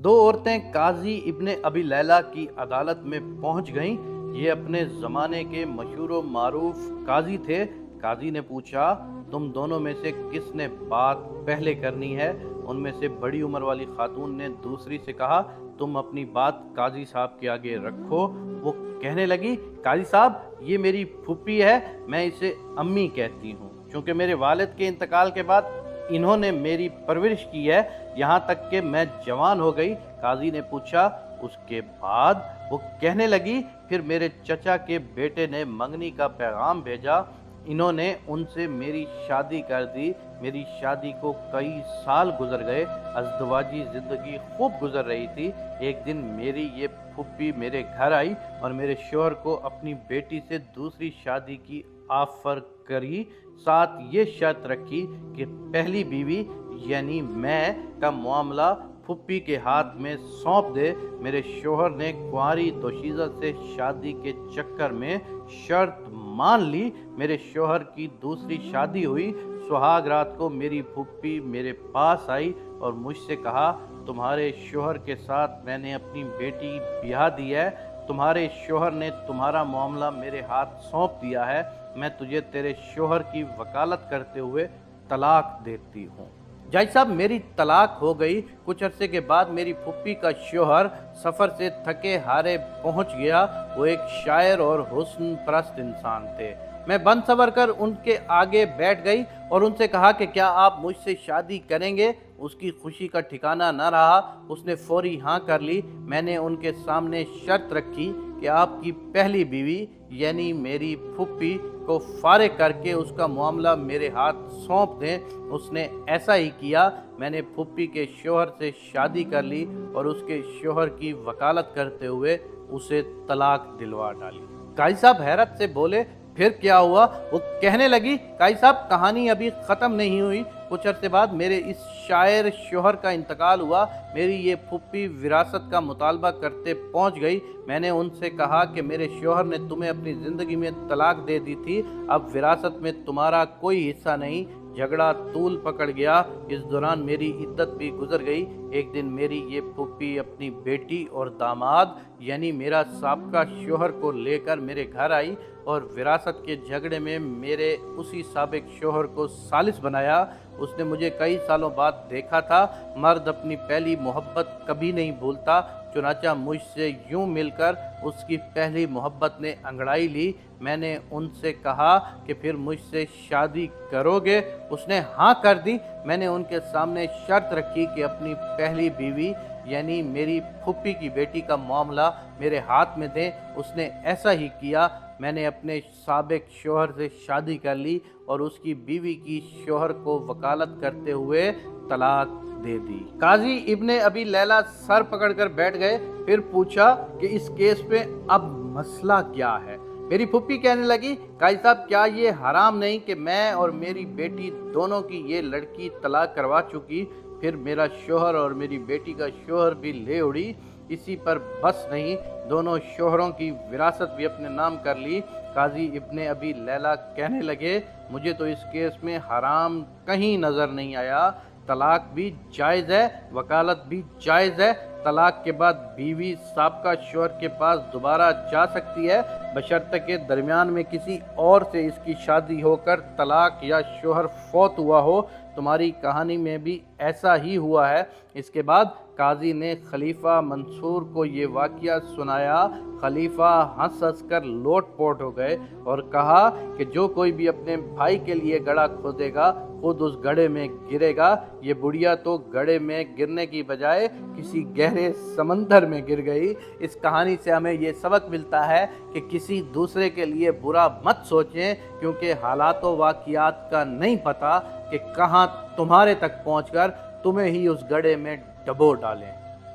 दो औरतें काजी इब्ने अबी लैला की अदालत में पहुंच गईं। ये अपने ज़माने के मशहूर व मारूफ काजी थे। काजी ने पूछा, तुम दोनों में से किसने बात पहले करनी है? उनमें से बड़ी उम्र वाली खातून ने दूसरी से कहा, तुम अपनी बात काजी साहब के आगे रखो। वो कहने लगी, काजी साहब, ये मेरी फूफी है, मैं इसे अम्मी कहती हूँ। चूँकि मेरे वालिद के इंतकाल के बाद इन्होंने मेरी परवरिश की है, यहाँ तक कि मैं जवान हो गई। काजी ने पूछा, उसके बाद? वो कहने लगी, फिर मेरे चचा के बेटे ने मंगनी का पैगाम भेजा, इन्होंने उनसे मेरी शादी कर दी। मेरी शादी को कई साल गुजर गए, अज़दवाजी ज़िंदगी खूब गुजर रही थी। एक दिन मेरी ये फूफी मेरे घर आई और मेरे शौहर को अपनी बेटी से दूसरी शादी की ऑफ़र करी। साथ ये शर्त रखी कि पहली बीवी यानी मैं का मामला फुप्पी के हाथ में सौंप दे। मेरे शौहर ने कुंवारी दोशीज़ा से शादी के चक्कर में शर्त मान ली। मेरे शौहर की दूसरी शादी हुई। सुहाग रात को मेरी फुप्पी मेरे पास आई और मुझसे कहा, तुम्हारे शौहर के साथ मैंने अपनी बेटी ब्याह दी है, तुम्हारे शौहर ने तुम्हारा मामला मेरे हाथ सौंप दिया है, मैं तुझे तेरे शौहर की वकालत करते हुए तलाक देती हूँ। जज साहब, मेरी तलाक हो गई। कुछ अरसे के बाद मेरी फुप्पी का शौहर सफ़र से थके हारे पहुँच गया। वो एक शायर और हुस्न परस्त इंसान थे। मैं बन सवर कर उनके आगे बैठ गई और उनसे कहा कि क्या आप मुझसे शादी करेंगे? उसकी खुशी का ठिकाना न रहा, उसने फौरी हाँ कर ली। मैंने उनके सामने शर्त रखी कि आपकी पहली बीवी यानी मेरी फुप्पी को फारिग करके उसका मामला मेरे हाथ सौंप दें। उसने ऐसा ही किया। मैंने फुप्पी के शौहर से शादी कर ली और उसके शौहर की वकालत करते हुए उसे तलाक दिलवा डाली। काजी साहब हैरत से बोले, फिर क्या हुआ? वो कहने लगी, काजी साहब, कहानी अभी ख़त्म नहीं हुई। कुछ अरसे बाद मेरे इस शायर शौहर का इंतकाल हुआ। मेरी ये फुप्पी विरासत का मुतालबा करते पहुंच गई। मैंने उनसे कहा कि मेरे शौहर ने तुम्हें अपनी ज़िंदगी में तलाक दे दी थी, अब विरासत में तुम्हारा कोई हिस्सा नहीं। झगड़ा तूल पकड़ गया। इस दौरान मेरी इद्दत भी गुजर गई। एक दिन मेरी ये फुप्पी अपनी बेटी और दामाद यानी मेरा साबका शौहर को लेकर मेरे घर आई और विरासत के झगड़े में मेरे उसी साबिक शौहर को सालिस बनाया। उसने मुझे कई सालों बाद देखा था। मर्द अपनी पहली मोहब्बत कभी नहीं भूलता। चुनाचा मुझसे यूं मिलकर उसकी पहली मोहब्बत ने अंगड़ाई ली। मैंने उनसे कहा कि फिर मुझसे शादी करोगे? उसने हाँ कर दी। मैंने उनके सामने शर्त रखी कि अपनी पहली बीवी यानी मेरी फुप्पी की बेटी का मामला मेरे हाथ में दें। उसने ऐसा ही किया। मैंने अपने साबिक शौहर से शादी कर ली और उसकी बीवी की शौहर को वकालत करते हुए तलाक दे दी। काजी इब्ने अबी लैला सर पकड़कर बैठ गए। फिर पूछा कि इस केस पे अब मसला क्या है? मेरी फुप्पी कहने लगी, काजी साहब, क्या ये हराम नहीं कि मैं और मेरी बेटी दोनों की ये लड़की तलाक करवा चुकी, फिर मेरा शौहर और मेरी बेटी का शौहर भी ले उड़ी। इसी पर बस नहीं, दोनों शौहरों की विरासत भी अपने नाम कर ली। काजी इब्ने अबी लैला कहने लगे, मुझे तो इस केस में हराम कहीं नज़र नहीं आया। तलाक भी जायज़ है, वकालत भी जायज़ है। तलाक के बाद बीवी साबका शौहर के पास दोबारा जा सकती है, बशर्ते के दरमियान में किसी और से इसकी शादी होकर तलाक या शौहर फौत हुआ हो। तुम्हारी कहानी में भी ऐसा ही हुआ है। इसके बाद काजी ने खलीफा मंसूर को ये वाक़या सुनाया। खलीफा हंस हंस कर लोटपोट हो गए और कहा कि जो कोई भी अपने भाई के लिए गड्ढा खोदेगा खुद उस गड्ढे में गिरेगा। ये बुढ़िया तो गड्ढे में गिरने की बजाय किसी गहरे समंदर में गिर गई। इस कहानी से हमें ये सबक मिलता है कि किसी दूसरे के लिए बुरा मत सोचें, क्योंकि हालात व वाक़ियात का नहीं पता कि कहाँ तुम्हारे तक पहुँचकर तुम्हें ही उस गड्ढे में डबो डालें।